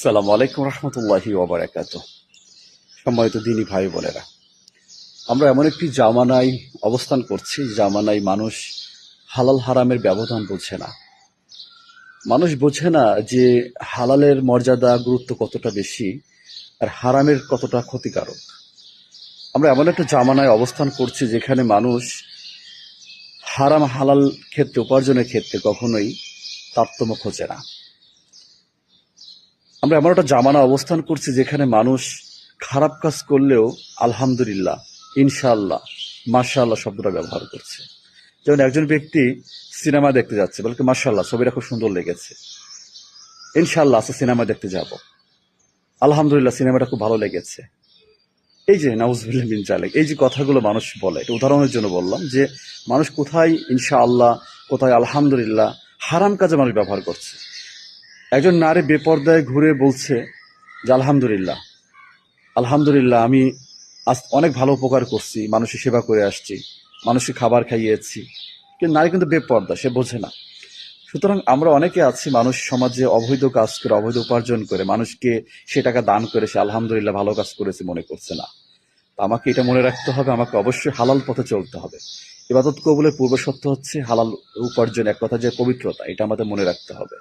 আসসালামু আলাইকুম রহমতুল্লাহি ওয়াবারাকাত। সম্মানিত দিনী ভাই বোনেরা, আমরা এমন একটি জামানায় অবস্থান করছি, জামানায় মানুষ হালাল হারামের ব্যবধান বোঝে না। মানুষ বোঝে না যে হালালের মর্যাদা গুরুত্ব কতটা বেশি আর হারামের কতটা ক্ষতিকারক। আমরা এমন একটা জামানায় অবস্থান করছি যেখানে মানুষ হারাম হালাল ক্ষেত্রে, উপার্জনের ক্ষেত্রে কখনোই তারতম্য খোঁজে না। আমরা এমন একটা জামানা অবস্থান করছি যেখানে মানুষ খারাপ কাজ করলেও আলহামদুলিল্লাহ, ইনশাআল্লাহ, মাশাআল্লাহ শব্দটা ব্যবহার করছে। যেমন একজন ব্যক্তি সিনেমা দেখতে যাচ্ছে, বলকে মাশাআল্লাহ ছবিটা খুব সুন্দর লেগেছে, ইনশাআল্লাহ আজকে সিনেমা দেখতে যাব, আলহামদুলিল্লাহ সিনেমাটা খুব ভালো লেগেছে। এই যে নাউজুবিল্লাহ মিন জালিক, এই যে কথাগুলো মানুষ বলে, এটা উদাহরণের জন্য বললাম যে মানুষ কোথায় ইনশাআল্লাহ, কোথায় আলহামদুলিল্লাহ, হারাম কাজে মানুষ ব্যবহার করছে। একজন নারী বেপর্দায় ঘুরে বলছে যে আলহামদুলিল্লাহ, আলহামদুলিল্লাহ আমি আজ অনেক ভালো উপকার করছি, মানুষের সেবা করে আসছি, মানুষকে খাবার খাইয়েছি। কিন্তু নারী কিন্তু বেপর্দা, সে বোঝে না। সুতরাং আমরা অনেকে আছি, মানুষ সমাজে অবৈধ কাজ করে, অবৈধ উপার্জন করে, মানুষকে সে টাকা দান করে সে আলহামদুলিল্লাহ ভালো কাজ করেছে মনে করছে না। তো আমাকে এটা মনে রাখতে হবে, আমাকে অবশ্যই হালাল পথে চলতে হবে। ইবাদত কবুলের পূর্ব শর্ত হচ্ছে হালাল উপার্জন, এক কথা যে পবিত্রতা, এটা আমাদের মনে রাখতে হবে।